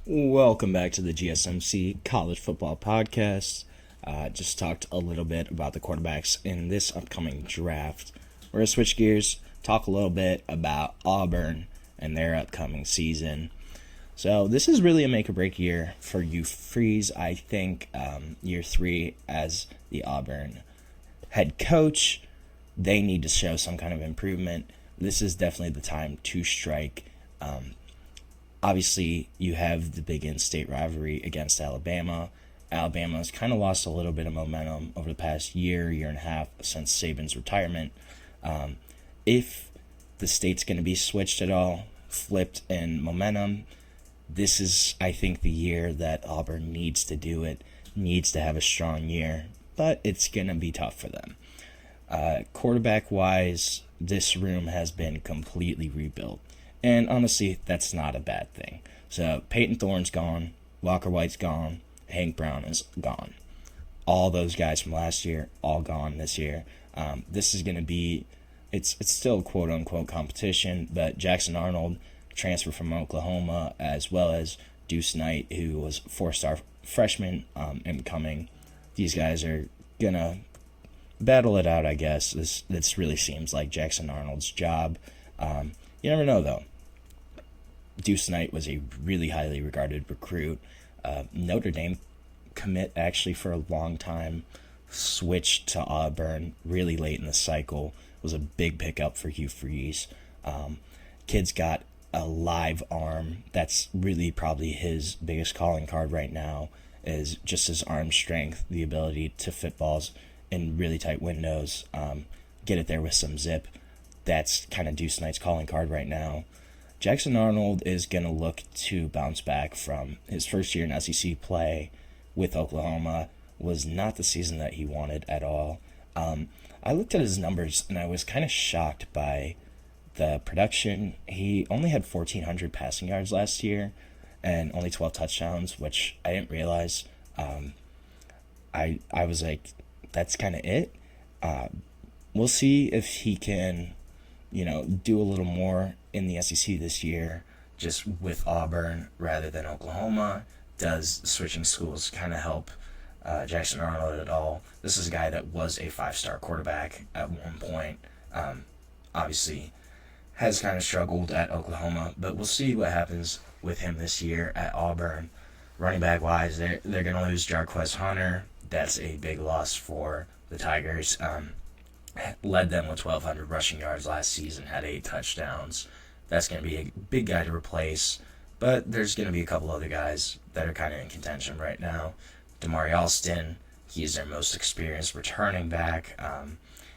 Welcome back to the GSMC College Football Podcast. Just talked a little bit about the quarterbacks in this upcoming draft. We're going to switch gears, talk a little bit about Auburn and their upcoming season. So this is really a make-or-break year for Hugh Freeze. I think year 3 as the Auburn head coach, they need to show some kind of improvement. This is definitely the time to strike. Obviously, you have the big in-state rivalry against Alabama. Alabama's kind of lost a little bit of momentum over the past year and a half since Saban's retirement. If the state's going to be switched at all, flipped in momentum, this is, I think, the year that Auburn needs to do it, needs to have a strong year, but it's going to be tough for them. Quarterback-wise, this room has been completely rebuilt. And honestly, that's not a bad thing. So Peyton Thorne's gone, Walker White's gone, Hank Brown is gone. All those guys from last year, all gone this year. This is going to be, it's still quote-unquote competition, but Jackson Arnold, transfer from Oklahoma, as well as Deuce Knight, who was four-star freshman incoming. These guys are going to battle it out, I guess. This really seems like Jackson Arnold's job. You never know, though. Deuce Knight was a really highly regarded recruit. Notre Dame commit actually for a long time. Switched to Auburn really late in the cycle. Was a big pickup for Hugh Freeze. Kid's got a live arm. That's really probably his biggest calling card right now, is just his arm strength, the ability to fit balls in really tight windows, get it there with some zip. That's kind of Deuce Knight's calling card right now. Jackson Arnold is going to look to bounce back from his first year in SEC play with Oklahoma. Was not the season that he wanted at all. I looked at his numbers and I was kind of shocked by the production. He only had 1,400 passing yards last year and only 12 touchdowns, which I didn't realize. I was like, that's kind of it. We'll see if he can do a little more in the SEC this year, just with Auburn rather than Oklahoma. Does switching schools kind of help Jackson Arnold at all? This is a guy that was a 5-star quarterback at one point. Obviously, has kind of struggled at Oklahoma, but we'll see what happens with him this year at Auburn. Running back wise, they're going to lose Jarquez Hunter. That's a big loss for the Tigers. Led them with 1,200 rushing yards last season, had 8 touchdowns. That's going to be a big guy to replace, but there's going to be a couple other guys that are kind of in contention right now. Damari Alston, he's their most experienced returning back.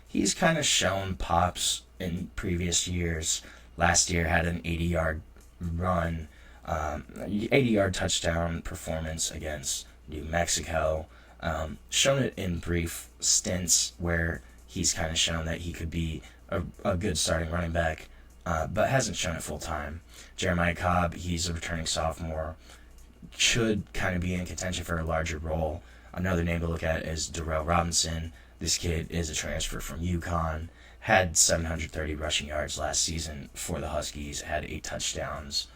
He's kind of shown pops in previous years. Last year had an 80-yard run, 80-yard touchdown performance against New Mexico. Shown it in brief stints where he's kind of shown that he could be a good starting running back, but hasn't shown it full time. Jeremiah Cobb, he's a returning sophomore, should kind of be in contention for a larger role. Another name to look at is Durrell Robinson. This kid is a transfer from UConn, had 730 rushing yards last season for the Huskies, had 8 touchdowns.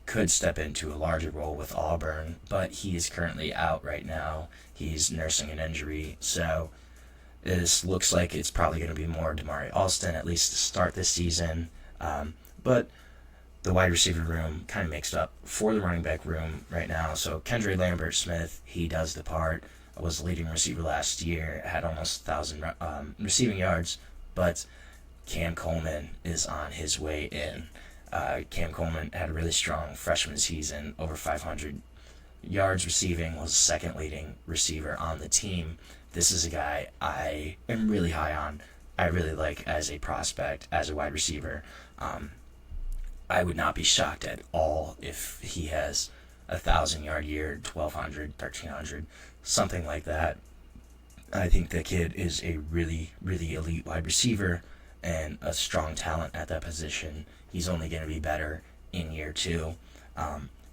Could step into a larger role with Auburn, but he is currently out right now. He's nursing an injury, so this looks like it's probably going to be more Damari Alston, at least to start this season. But the wide receiver room kind of mixed up for the running back room right now. So Kendra Lambert-Smith, he does the part. Was the leading receiver last year, had almost 1,000 receiving yards, but Cam Coleman is on his way in. Cam Coleman had a really strong freshman season, over 500 yards receiving, was second leading receiver on the team. This is a guy I am really high on. I really like as a prospect, as a wide receiver. I would not be shocked at all if he has 1,000-yard year, 1,200, 1,300, something like that. I think the kid is a really, really elite wide receiver and a strong talent at that position. He's only going to be better in year 2.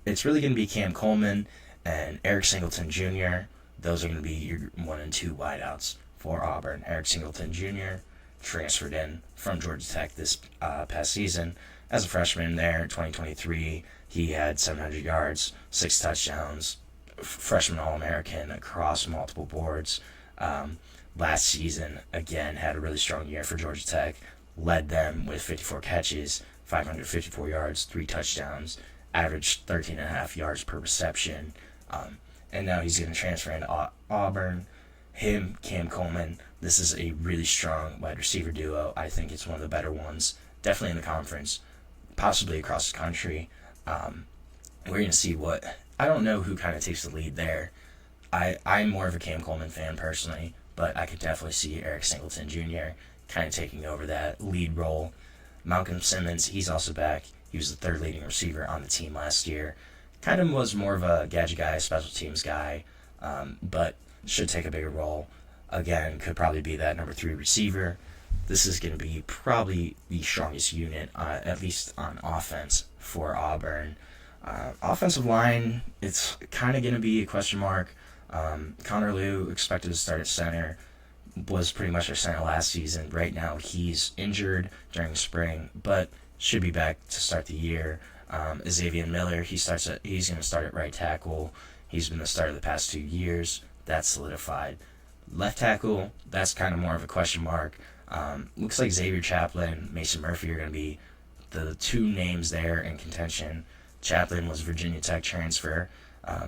It's really going to be Cam Coleman and Eric Singleton Jr. Those are going to be your 1 and 2 wideouts for Auburn. Eric Singleton Jr. transferred in from Georgia Tech this past season. as a freshman there in 2023, he had 700 yards, 6 touchdowns, freshman All-American across multiple boards. Last season, again, had a really strong year for Georgia Tech, led them with 54 catches, 554 yards, 3 touchdowns, averaged 13.5 yards per reception. And now he's going to transfer into Auburn. Him, Cam Coleman, this is a really strong wide receiver duo. I think it's one of the better ones, definitely in the conference, possibly across the country. We're going to see I don't know who kind of takes the lead there. I'm more of a Cam Coleman fan personally, but I could definitely see Eric Singleton Jr. kind of taking over that lead role. Malcolm Simmons, he's also back. He was the third leading receiver on the team last year. Kind of was more of a gadget guy, special teams guy, but should take a bigger role. Again, could probably be that number 3 receiver. This is going to be probably the strongest unit, at least on offense, for Auburn. Offensive line, it's kind of going to be a question mark. Connor Liu, expected to start at center, was pretty much our center last season. Right now, he's injured during spring, but should be back to start the year. Xavier Miller, he's going to start at right tackle. He's been the starter the past 2 years. That's solidified. Left tackle, that's kind of more of a question mark. Looks like Xavier Chaplin, Mason Murphy are going to be the 2 names there in contention. Chaplin was Virginia Tech transfer,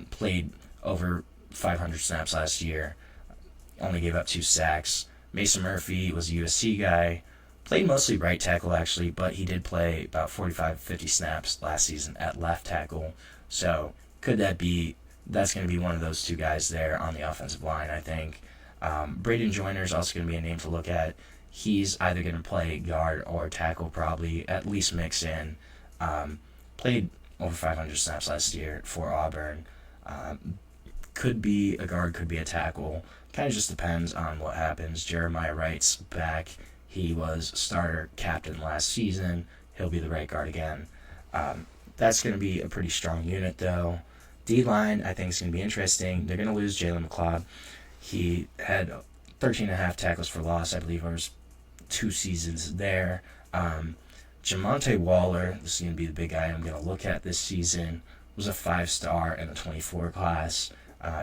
played over 500 snaps last year, only gave up 2 sacks. Mason Murphy was a USC guy, played mostly right tackle actually, but he did play about 45-50 snaps last season at left tackle. So that's going to be one of those 2 guys there on the offensive line, I think. Braden Joyner is also going to be a name to look at. He's either going to play guard or tackle, probably, at least mix in. Played over 500 snaps last year for Auburn. Could be a guard, could be a tackle. Kind of just depends on what happens. Jeremiah Wright's back. He was starter captain last season. He'll be the right guard again. That's going to be a pretty strong unit, though. D-line, I think, is going to be interesting. They're going to lose Jalen McLeod. He had 13.5 tackles for loss, I believe, over his 2 seasons there. Jamonte Waller, this is going to be the big guy I'm going to look at this season, was a 5-star in the 24 class.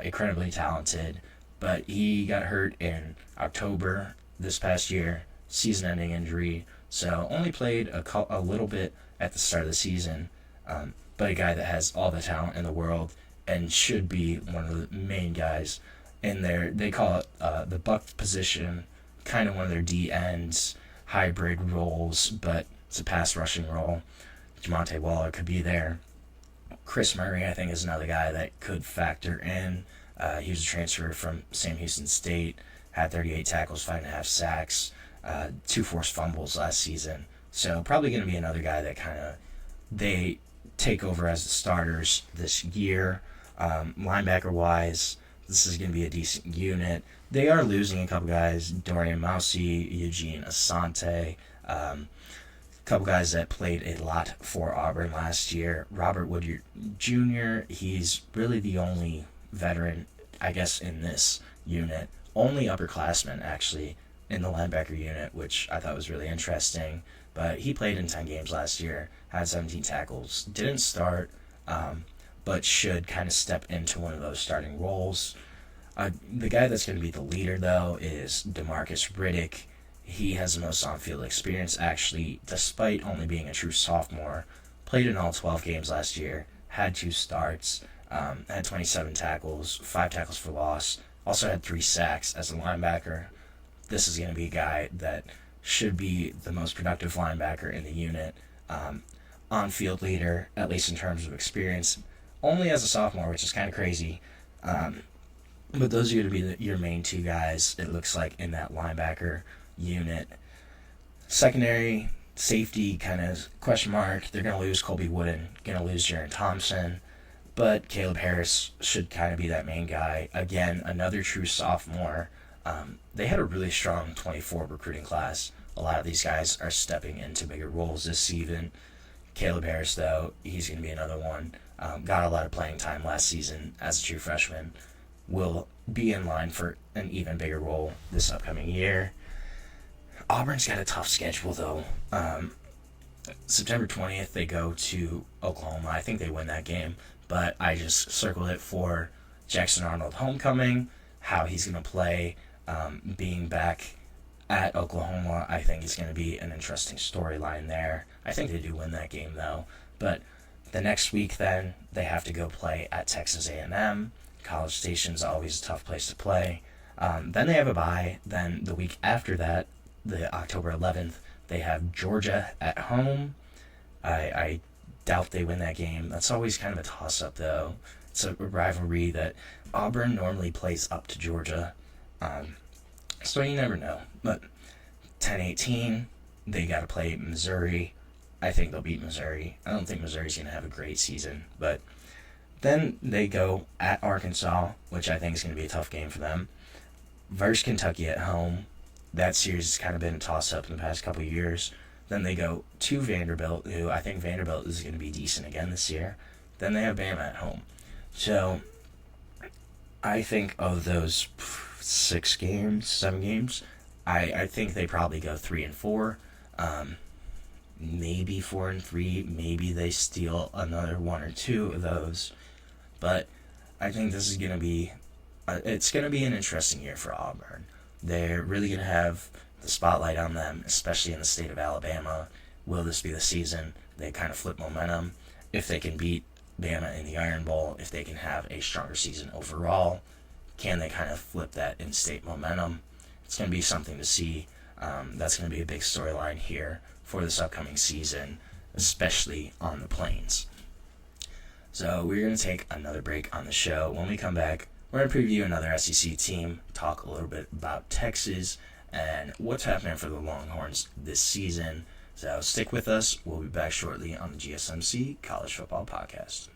Incredibly talented, but he got hurt in October this past year, season-ending injury, so only played a little bit at the start of the season, but a guy that has all the talent in the world and should be one of the main guys in there. They call it the buck position, kind of one of their D-ends, hybrid roles, but it's a pass rushing role. Jamonte Waller could be there. Chris Murray, I think, is another guy that could factor in. He was a transfer from Sam Houston State, had 38 tackles, 5.5 sacks, 2 forced fumbles last season. So probably going to be another guy that they take over as the starters this year. Linebacker-wise, this is going to be a decent unit. They are losing a couple guys, Dorian Mousy, Eugene Asante, couple guys that played a lot for Auburn last year. Robert Woodyard Jr., he's really the only veteran, I guess, in this unit. Only upperclassman, actually, in the linebacker unit, which I thought was really interesting. But he played in 10 games last year, had 17 tackles, didn't start, but should kind of step into one of those starting roles. The guy that's going to be the leader, though, is DeMarcus Riddick. He has the most on-field experience, actually, despite only being a true sophomore. Played in all 12 games last year, had 2 starts, had 27 tackles, 5 tackles for loss, also had 3 sacks as a linebacker. This is going to be a guy that should be the most productive linebacker in the unit. On-field leader, at least in terms of experience, only as a sophomore, which is kind of crazy. But those are going to be your main 2 guys, it looks like, in that linebacker unit. Secondary, safety, kind of question mark. They're going to lose Colby Wooden, going to lose Jaron Thompson, but Caleb Harris should kind of be that main guy. Again, another true sophomore. They had a really strong 24 recruiting class. A lot of these guys are stepping into bigger roles this season. Caleb Harris, though, he's going to be another one. Got a lot of playing time last season as a true freshman. Will be in line for an even bigger role this upcoming year. Auburn's got a tough schedule, though. September 20th, they go to Oklahoma. I think they win that game, but I just circled it for Jackson Arnold homecoming, how he's going to play, being back at Oklahoma. I think is going to be an interesting storyline there. I think they do win that game, though. But the next week, then, they have to go play at Texas A&M. College Station's always a tough place to play. Then they have a bye. Then the week after that, the October 11th, they have Georgia at home. I doubt they win that game. That's always kind of a toss-up, though. It's a rivalry that Auburn normally plays up to Georgia. So you never know. But 10-18, they got to play Missouri. I think they'll beat Missouri. I don't think Missouri's going to have a great season. But then they go at Arkansas, which I think is going to be a tough game for them. Versus Kentucky at home. That series has kind of been a toss-up in the past couple of years. Then they go to Vanderbilt, who I think Vanderbilt is going to be decent again this year. Then they have Bama at home. So I think of those 7 games, I think they probably go 3-4, maybe 4-3, maybe they steal another 1 or 2 of those. But I think this is going to be, it's going to be an interesting year for Auburn. They're really going to have the spotlight on them, especially in the state of Alabama. Will this be the season they kind of flip momentum? If they can beat Bama in the Iron Bowl, if they can have a stronger season overall, can they kind of flip that in-state momentum? It's going to be something to see. That's going to be a big storyline here for this upcoming season, especially on the Plains. So we're going to take another break on the show. When we come back, we're going to preview another SEC team, talk a little bit about Texas, and what's happening for the Longhorns this season. So stick with us. We'll be back shortly on the GSMC College Football Podcast.